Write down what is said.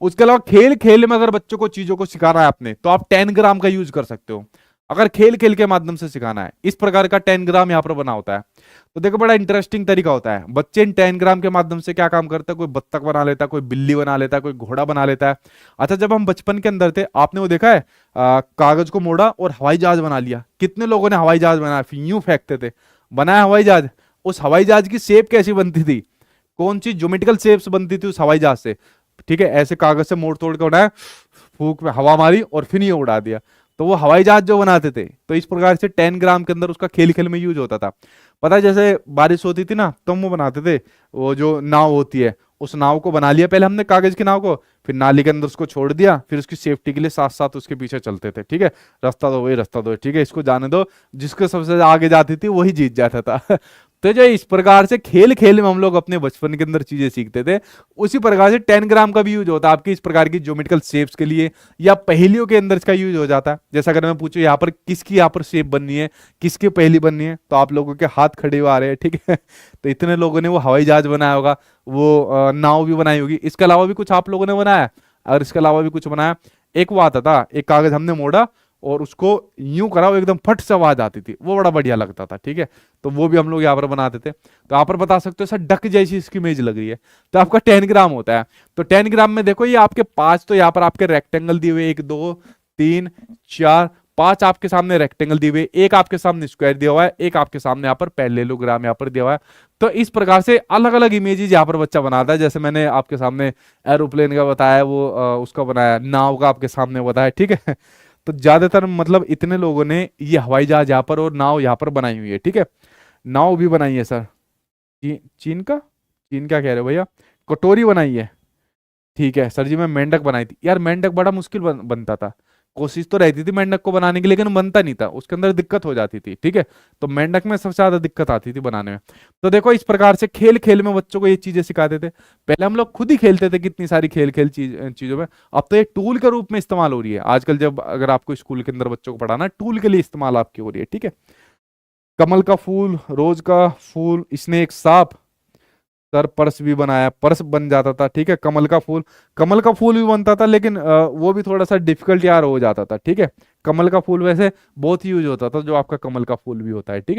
उसके अलावा खेल खेल में अगर बच्चों को चीजों को सिखाना है आपने, तो आप 10 ग्राम का यूज कर सकते हो, अगर खेल खेल के माध्यम से सिखाना है। इस प्रकार का 10 ग्राम यहाँ पर बना होता है। तो देखो बड़ा इंटरेस्टिंग तरीका होता है। बच्चे इन 10 ग्राम के माध्यम से क्या काम करता है, कोई बत्तख बना लेता है, कोई बिल्ली बना लेता है, कोई घोड़ा बना लेता है। अच्छा, जब हम बचपन के अंदर थे, आपने वो देखा है, कागज को मोड़ा और हवाई जहाज बना लिया। कितने लोगों ने हवाई जहाज बनाया, फिर यूं फेंकते थे, बनाया हवाई जहाज। उस हवाई जहाज की शेप कैसी बनती थी, कौन सी ज्योमेट्रिकल शेप्स बनती थी उस हवाई जहाज से, ठीक है, ऐसे कागज से मोड़ तोड़ के बनाया, फूक में हवा मारी और फिर ये उड़ा दिया। तो वो हवाई जहाज जो बनाते थे, तो इस प्रकार से 10 ग्राम के अंदर उसका खेल खेल में यूज होता था। पता है, जैसे बारिश होती थी ना, तो हम वो बनाते थे, वो जो नाव होती है, उस नाव को बना लिया पहले हमने, कागज की नाव को, फिर नाली के अंदर उसको छोड़ दिया, फिर उसकी सेफ्टी के लिए साथ साथ उसके पीछे चलते थे, ठीक है, रास्ता दो भाई रास्ता दो, ठीक है, इसको जाने दो, जिसको सबसे आगे जाती थी वही जीत जाता था। तो जो इस प्रकार से खेल खेल में हम लोग अपने बचपन के अंदर चीजें सीखते थे, उसी प्रकार से 10 ग्राम का भी यूज होता है आपकी इस प्रकार की ज्योमेट्रिकल शेप्स के लिए, या पहेलियों के अंदर इसका यूज हो जाता है। जैसा अगर मैं पूछूं यहाँ पर किसकी यहाँ पर शेप बननी है, किसकी पहेली बननी है, तो आप लोगों के हाथ खड़े हुए आ रहे हैं, ठीक है। तो इतने लोगों ने वो हवाई जहाज बनाया होगा, वो नाव भी बनाई होगी। इसके अलावा भी कुछ आप लोगों ने बनाया है? अगर इसके अलावा भी कुछ बनाया, एक वो आता था, एक कागज हमने मोड़ा और उसको यूं करा, वो एकदम फट से आवाज आती थी, वो बड़ा बढ़िया लगता था, ठीक है। तो वो भी हम लोग यहाँ पर बनाते थे। तो यहाँ पर बता सकते हो सर, डक जैसी इसकी इमेज लग रही है, तो आपका 10 ग्राम होता है। तो 10 ग्राम में देखो, ये आपके पांच तो यहाँ पर आपके रेक्टेंगल दिए हुए, 1 2 3 4 5 आपके सामने रेक्टेंगल दिए हुए, एक आपके सामने स्क्वायर दिया हुआ है, एक आपके सामने यहाँ पर पैरेललोग्राम यहाँ पर दिया हुआ है। तो इस प्रकार से अलग अलग इमेजेस यहाँ पर बच्चा बनाता है। जैसे मैंने आपके सामने एरोप्लेन का बताया, वो उसका बनाया, नाव का आपके सामने बताया, ठीक है। तो ज्यादातर मतलब इतने लोगों ने ये हवाई जहाज यहाँ पर और नाव यहाँ पर बनाई हुई है, ठीक है। नाव भी बनाई है सर, चीन का, चीन क्या कह रहे हो भैया, कटोरी बनाई है, ठीक है सर जी। मैं मेंढक बनाई थी यार, मेंढक बड़ा मुश्किल बनता था। कोशिश तो रहती थी मेंढक को बनाने की, लेकिन बनता नहीं था, उसके अंदर दिक्कत हो जाती थी, ठीक है। तो मेंढक में सबसे ज्यादा दिक्कत आती थी बनाने में। तो देखो इस प्रकार से खेल खेल में बच्चों को ये चीजें सिखाते थे। पहले हम लोग खुद ही खेलते थे कितनी सारी खेल खेल चीजों में, अब तो एक टूल के रूप में इस्तेमाल हो रही है आजकल। जब अगर आपको स्कूल के अंदर बच्चों को पढ़ाना, टूल के लिए इस्तेमाल आपकी हो रही है, ठीक है। कमल का फूल, रोज का फूल, स्नेक, सांप, सर पर्स भी बनाया, पर्स बन जाता था, ठीक है। कमल का फूल, कमल का फूल भी बनता था, लेकिन वो भी थोड़ा सा डिफिकल्ट यार हो जाता था, ठीक है। कमल का फूल वैसे बहुत यूज होता था, जो आपका कमल का फूल भी होता है, ठीक है।